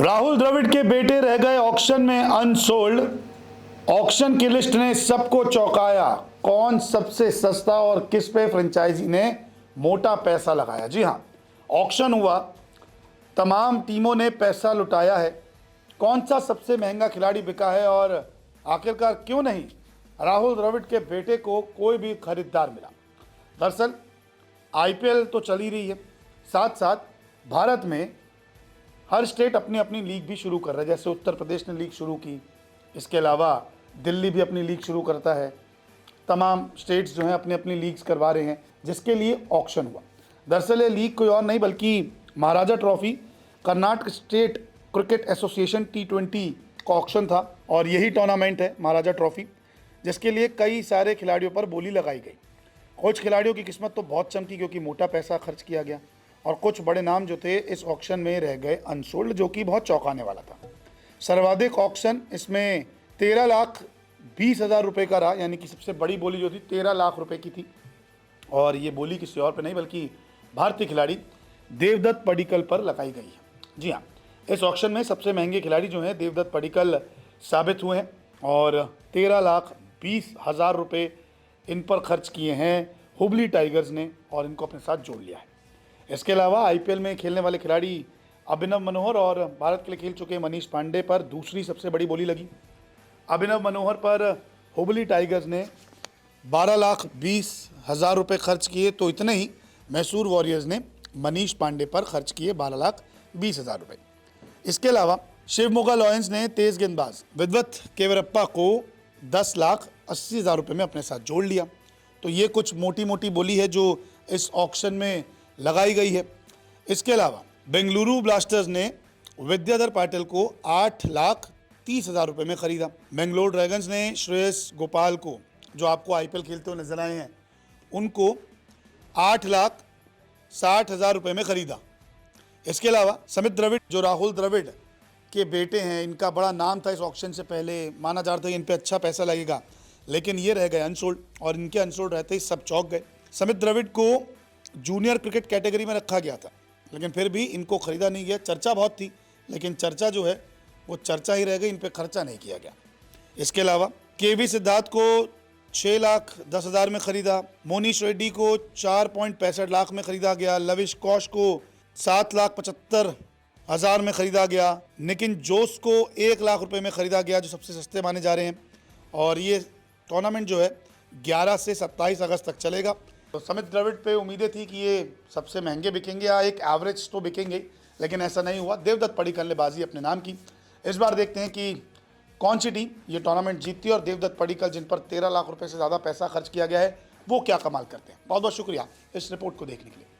राहुल द्रविड़ के बेटे रह गए ऑक्शन में अनसोल्ड। ऑक्शन की लिस्ट ने सबको चौंकाया। कौन सबसे सस्ता और किस पे फ्रेंचाइजी ने मोटा पैसा लगाया? जी हां, ऑक्शन हुआ, तमाम टीमों ने पैसा लुटाया है। कौन सा सबसे महंगा खिलाड़ी बिका है और आखिरकार क्यों नहीं राहुल द्रविड़ के बेटे को कोई भी खरीदार मिला? दरअसल आईपीएल तो चल ही रही है, साथ साथ भारत में हर स्टेट अपनी अपनी लीग भी शुरू कर रहा है। जैसे उत्तर प्रदेश ने लीग शुरू की, इसके अलावा दिल्ली भी अपनी लीग शुरू करता है। तमाम स्टेट्स जो हैं अपनी अपनी लीग्स करवा रहे हैं, जिसके लिए ऑक्शन हुआ। दरअसल ये लीग कोई और नहीं बल्कि Maharaja trophy, Karnataka state cricket association T20 का ऑक्शन था। और यही टूर्नामेंट है महाराजा ट्रॉफी, जिसके लिए कई सारे खिलाड़ियों पर बोली लगाई गई। कुछ खिलाड़ियों की किस्मत तो बहुत चमकी क्योंकि मोटा पैसा खर्च किया गया, और कुछ बड़े नाम जो थे इस ऑक्शन में रह गए अनसोल्ड, जो कि बहुत चौंकाने वाला था। सर्वाधिक ऑक्शन इसमें 13,20,000 रुपये का रहा, यानी कि सबसे बड़ी बोली जो थी 13 लाख रुपए की थी। और ये बोली किसी और पे नहीं बल्कि भारतीय खिलाड़ी देवदत्त पडिक्कल पर लगाई गई है। जी हाँ, इस ऑक्शन में सबसे महंगे खिलाड़ी जो हैं देवदत्त पडिक्कल साबित हुए हैं और 13,20,000 रुपये इन पर खर्च किए हैं हुबली टाइगर्स ने, और इनको अपने साथ जोड़ लिया है। इसके अलावा आईपीएल में खेलने वाले खिलाड़ी अभिनव मनोहर और भारत के लिए खेल चुके मनीष पांडे पर दूसरी सबसे बड़ी बोली लगी। अभिनव मनोहर पर हुबली टाइगर्स ने 12,20,000 रुपये खर्च किए, तो इतने ही मैसूर वॉरियर्स ने मनीष पांडे पर खर्च किए 12,20,000 रुपये। इसके अलावा शिवमोगा लॉयंस ने तेज गेंदबाज विद्वत केवरप्पा को 10,80,000 रुपये में अपने साथ जोड़ लिया। तो ये कुछ मोटी मोटी बोली है जो इस ऑक्शन में लगाई गई है। इसके अलावा बेंगलुरु ब्लास्टर्स ने विद्याधर पाटिल को 8,30,000 रुपये में खरीदा। बेंगलोर ड्रैगन्स ने श्रेयस गोपाल को, जो आपको आईपीएल खेलते हुए नजर आए हैं, उनको 8,60,000 रुपये में खरीदा। इसके अलावा समित द्रविड़, जो राहुल द्रविड़ के बेटे हैं, इनका बड़ा नाम था इस ऑक्शन से पहले, माना जा रहा था इन पे अच्छा पैसा लगेगा, लेकिन ये रह गए अनसोल्ड, और इनके अनसोल्ड रहते ही सब चौंक गए। समित द्रविड़ को जूनियर क्रिकेट कैटेगरी में रखा गया था, लेकिन फिर भी इनको खरीदा नहीं गया। चर्चा बहुत थी, लेकिन चर्चा जो है वो चर्चा ही रह गई, इन पे खर्चा नहीं किया गया। इसके अलावा केवी सिद्धार्थ को 6,10,000 में खरीदा। मोनीश रेड्डी को 4.65 लाख में खरीदा गया। लविश कौश को 7,75,000 में खरीदा गया। निकिन जोस को 1 लाख रुपए में खरीदा गया, जो सबसे सस्ते माने जा रहे हैं। और ये टूर्नामेंट जो है 11 से 27 अगस्त तक चलेगा। तो समित द्रविड़ पे उम्मीदें थी कि ये सबसे महंगे बिकेंगे या एक एवरेज तो बिकेंगे, लेकिन ऐसा नहीं हुआ। देवदत्त पडिक्कल ने बाजी अपने नाम की। इस बार देखते हैं कि कौन सी टीम ये टूर्नामेंट जीतती है और देवदत्त पडिक्कल, जिन पर 13 लाख रुपए से ज़्यादा पैसा खर्च किया गया है, वो क्या कमाल करते हैं। बहुत बहुत शुक्रिया इस रिपोर्ट को देखने के लिए।